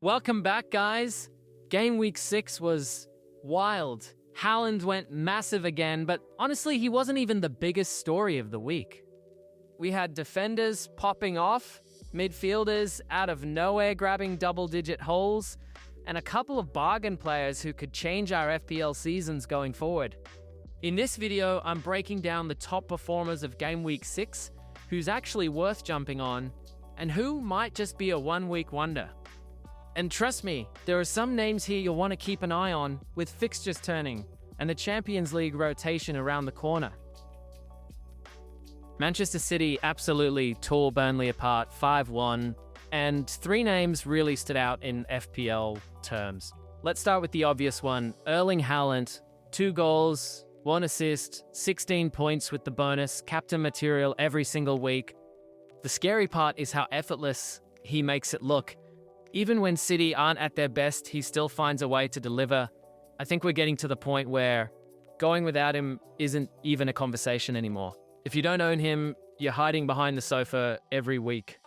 Welcome back, guys. Game week 6 was wild. Haaland went massive again, but honestly, he wasn't even the biggest story of the week. We had defenders popping off, midfielders out of nowhere grabbing double-digit holes, and a couple of bargain players who could change our FPL seasons going forward. In this video, I'm breaking down the top performers of Game Week 6, who's actually worth jumping on, and who might just be a one-week wonder. And trust me, there are some names here you'll want to keep an eye on, with fixtures turning and the Champions League rotation around the corner. Manchester City absolutely tore Burnley apart 5-1, and 3 names really stood out in FPL terms. Let's start with the obvious one, Erling Haaland. 2 goals, 1 assist, 16 points with the bonus, captain material every single week. The scary part is how effortless he makes it look. Even when City aren't at their best, he still finds a way to deliver. I think we're getting to the point where going without him isn't even a conversation anymore. If you don't own him, you're hiding behind the sofa every week.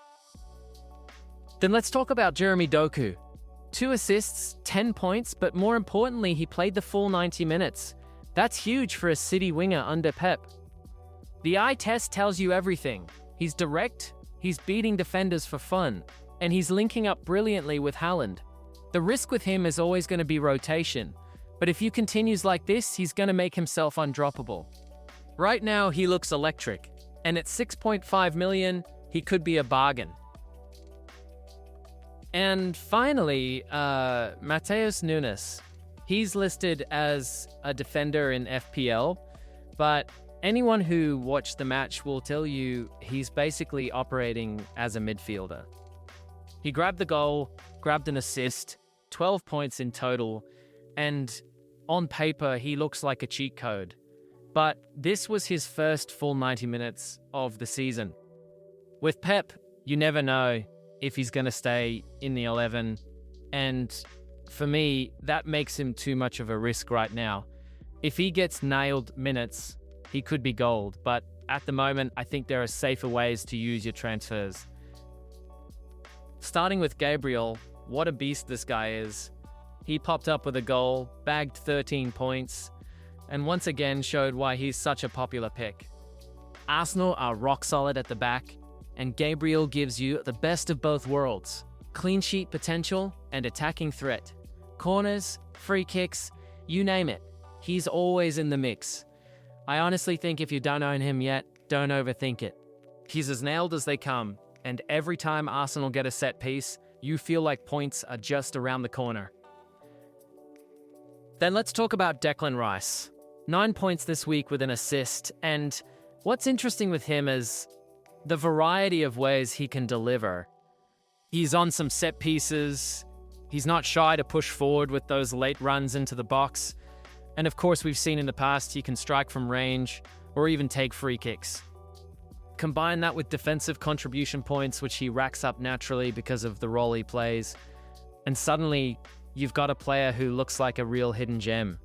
Then let's talk about Jeremy Doku. 2 assists, 10 points, but more importantly, he played the full 90 minutes. That's huge for a City winger under Pep. The eye test tells you everything. He's direct, he's beating defenders for fun, and he's linking up brilliantly with Haaland. The risk with him is always going to be rotation, but if he continues like this, he's going to make himself undroppable. Right now, he looks electric, and at 6.5 million, he could be a bargain. And finally, Matheus Nunes. He's listed as a defender in FPL, but anyone who watched the match will tell you he's basically operating as a midfielder. He grabbed the goal, grabbed an assist, 12 points in total, and on paper, he looks like a cheat code. But this was his first full 90 minutes of the season. With Pep, you never know if he's going to stay in the 11, and for me, that makes him too much of a risk right now. If he gets nailed minutes, he could be gold, but at the moment, I think there are safer ways to use your transfers. Starting with Gabriel, what a beast this guy is. He popped up with a goal, bagged 13 points, and once again showed why he's such a popular pick. Arsenal are rock solid at the back, and Gabriel gives you the best of both worlds. Clean sheet potential and attacking threat. Corners, free kicks, you name it. He's always in the mix. I honestly think if you don't own him yet, don't overthink it. He's as nailed as they come, and every time Arsenal get a set piece, you feel like points are just around the corner. Then let's talk about Declan Rice. 9 points this week with an assist, and what's interesting with him is the variety of ways he can deliver. He's on some set pieces, he's not shy to push forward with those late runs into the box, and of course we've seen in the past he can strike from range or even take free kicks. Combine that with defensive contribution points, which he racks up naturally because of the role he plays, and suddenly you've got a player who looks like a real hidden gem.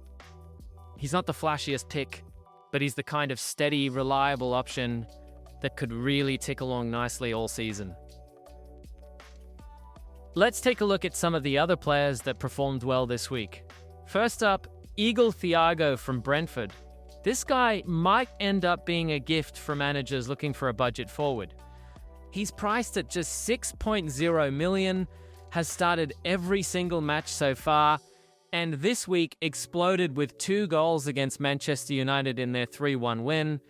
He's not the flashiest pick, but he's the kind of steady, reliable option that could really tick along nicely all season. Let's take a look at some of the other players that performed well this week. First up, Igor Thiago from Brentford. This guy might end up being a gift for managers looking for a budget forward. He's priced at just 6.0 million, has started every single match so far, and this week exploded with 2 goals against Manchester United in their 3-1 win,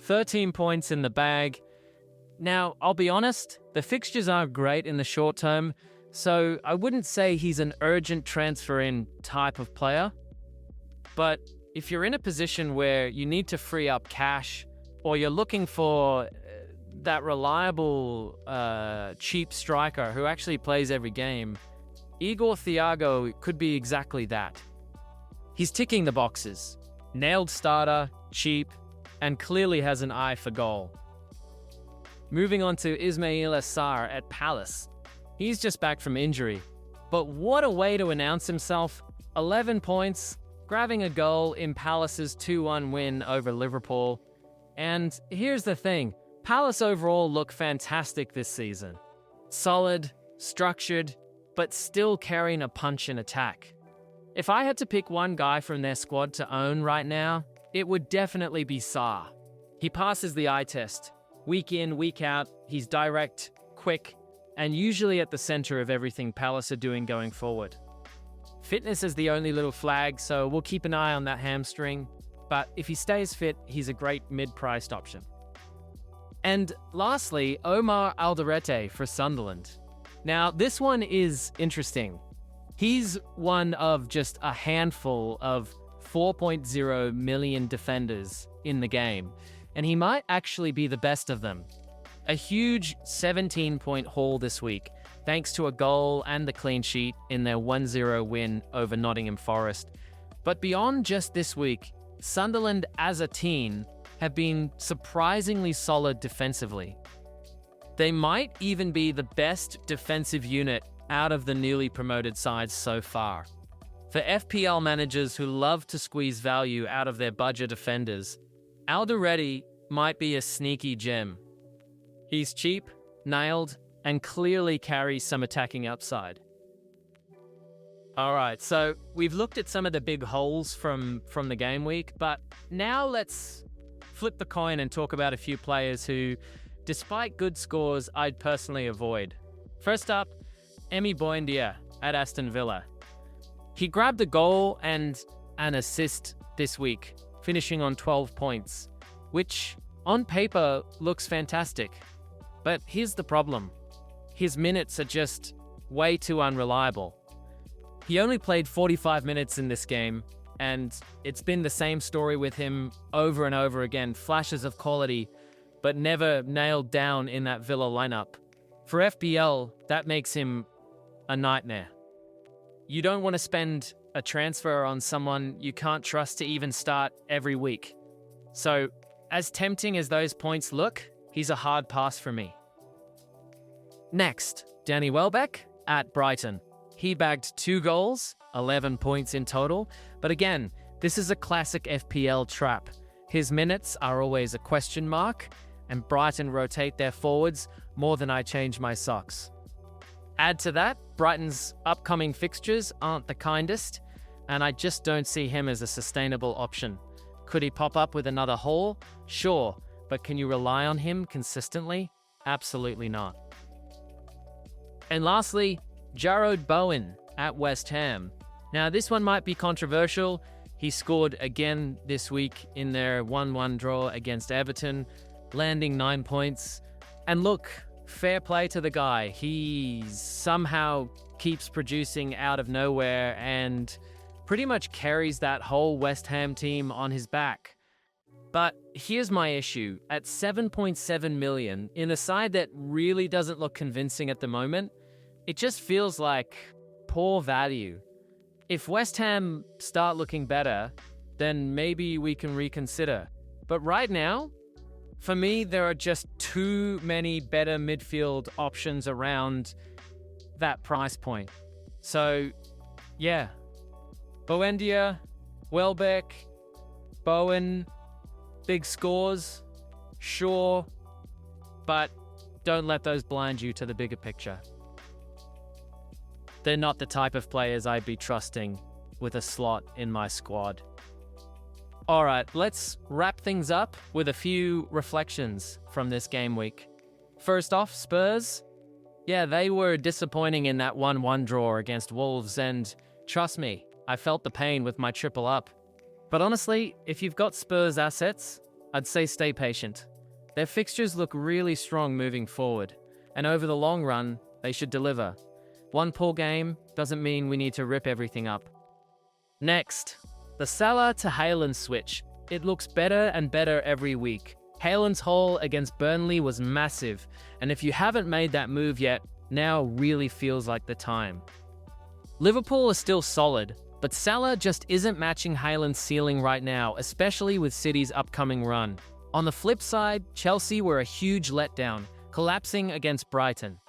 13 points in the bag. Now, I'll be honest, the fixtures aren't great in the short term, so I wouldn't say he's an urgent transfer-in type of player. But if you're in a position where you need to free up cash, or you're looking for that reliable, cheap striker who actually plays every game, Igor Thiago could be exactly that. He's ticking the boxes. Nailed starter, cheap, and clearly has an eye for goal. Moving on to Ismail Assar at Palace. He's just back from injury, but what a way to announce himself. 11 points, grabbing a goal in Palace's 2-1 win over Liverpool. And here's the thing, Palace overall look fantastic this season. Solid, structured, but still carrying a punch in attack. If I had to pick one guy from their squad to own right now, it would definitely be Salah. He passes the eye test. Week in, week out, he's direct, quick, and usually at the center of everything Palace are doing going forward. Fitness is the only little flag, so we'll keep an eye on that hamstring, but if he stays fit, he's a great mid-priced option. And lastly, Omar Alderete for Sunderland. Now, this one is interesting. He's one of just a handful of 4.0 million defenders in the game, and he might actually be the best of them. A huge 17-point haul this week, thanks to a goal and the clean sheet in their 1-0 win over Nottingham Forest. But beyond just this week, Sunderland as a team have been surprisingly solid defensively. They might even be the best defensive unit out of the newly promoted sides so far. For FPL managers who love to squeeze value out of their budget defenders, Alderete might be a sneaky gem. He's cheap, nailed, and clearly carries some attacking upside. Alright, so we've looked at some of the big holes from the game week, but now let's flip the coin and talk about a few players who, despite good scores, I'd personally avoid. First up, Emi Buendia at Aston Villa. He grabbed a goal and an assist this week, finishing on 12 points, which on paper looks fantastic. But here's the problem. His minutes are just way too unreliable. He only played 45 minutes in this game, and it's been the same story with him over and over again. Flashes of quality, but never nailed down in that Villa lineup. For FPL, that makes him a nightmare. You don't want to spend a transfer on someone you can't trust to even start every week. So, as tempting as those points look, he's a hard pass for me. Next, Danny Welbeck at Brighton. He bagged 2 goals, 11 points in total, but again, this is a classic FPL trap. His minutes are always a question mark, and Brighton rotate their forwards more than I change my socks. Add to that, Brighton's upcoming fixtures aren't the kindest, and I just don't see him as a sustainable option. Could he pop up with another haul? Sure, but can you rely on him consistently? Absolutely not. And lastly, Jarrod Bowen at West Ham. Now, this one might be controversial. He scored again this week in their 1-1 draw against Everton, landing 9 points. And look, fair play to the guy. He somehow keeps producing out of nowhere and pretty much carries that whole West Ham team on his back. But here's my issue. At 7.7 million, in a side that really doesn't look convincing at the moment, it just feels like poor value. If West Ham start looking better, then maybe we can reconsider. But right now, for me, there are just too many better midfield options around that price point. So, yeah. Buendia, Welbeck, Bowen, big scores, sure, but don't let those blind you to the bigger picture. They're not the type of players I'd be trusting with a slot in my squad. Alright, let's wrap things up with a few reflections from this game week. First off, Spurs. Yeah, they were disappointing in that 1-1 draw against Wolves, and trust me, I felt the pain with my triple up. But honestly, if you've got Spurs assets, I'd say stay patient. Their fixtures look really strong moving forward, and over the long run, they should deliver. One poor game doesn't mean we need to rip everything up. Next, the Salah to Haaland switch. It looks better and better every week. Haaland's haul against Burnley was massive, and if you haven't made that move yet, now really feels like the time. Liverpool is still solid, but Salah just isn't matching Haaland's ceiling right now, especially with City's upcoming run. On the flip side, Chelsea were a huge letdown, collapsing against Brighton.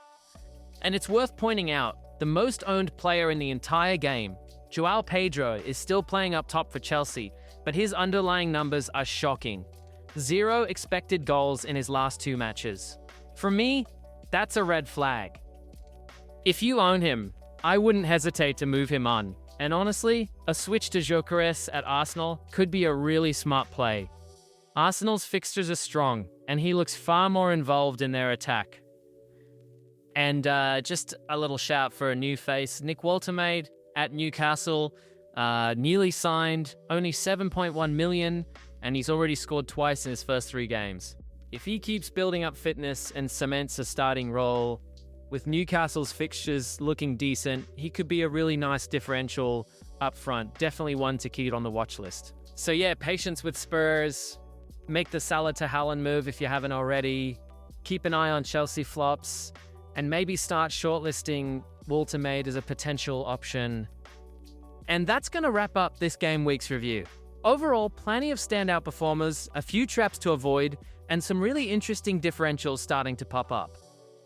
And it's worth pointing out, the most owned player in the entire game, João Pedro, is still playing up top for Chelsea, but his underlying numbers are shocking. 0 expected goals in his last 2 matches. For me, that's a red flag. If you own him, I wouldn't hesitate to move him on. And honestly, a switch to Gyökeres at Arsenal could be a really smart play. Arsenal's fixtures are strong, and he looks far more involved in their attack. And just a little shout for a new face, Nick Woltemade at Newcastle, newly signed, only 7.1 million, and he's already scored twice in his first 3 games. If he keeps building up fitness and cements a starting role, with Newcastle's fixtures looking decent, he could be a really nice differential up front. Definitely one to keep on the watch list. So yeah, patience with Spurs. Make the Salah to Haaland move if you haven't already. Keep an eye on Chelsea flops. And maybe start shortlisting Woltemade as a potential option. And that's going to wrap up this game week's review. Overall, plenty of standout performers, a few traps to avoid, and some really interesting differentials starting to pop up.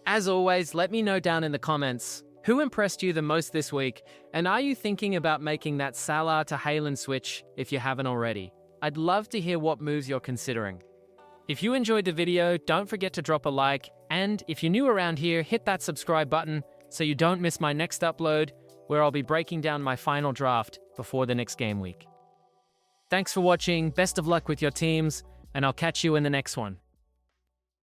As always, let me know down in the comments, who impressed you the most this week, and are you thinking about making that Salah to Haaland switch if you haven't already? I'd love to hear what moves you're considering. If you enjoyed the video, don't forget to drop a like, and if you're new around here, hit that subscribe button so you don't miss my next upload, where I'll be breaking down my final draft before the next game week. Thanks for watching, best of luck with your teams, and I'll catch you in the next one.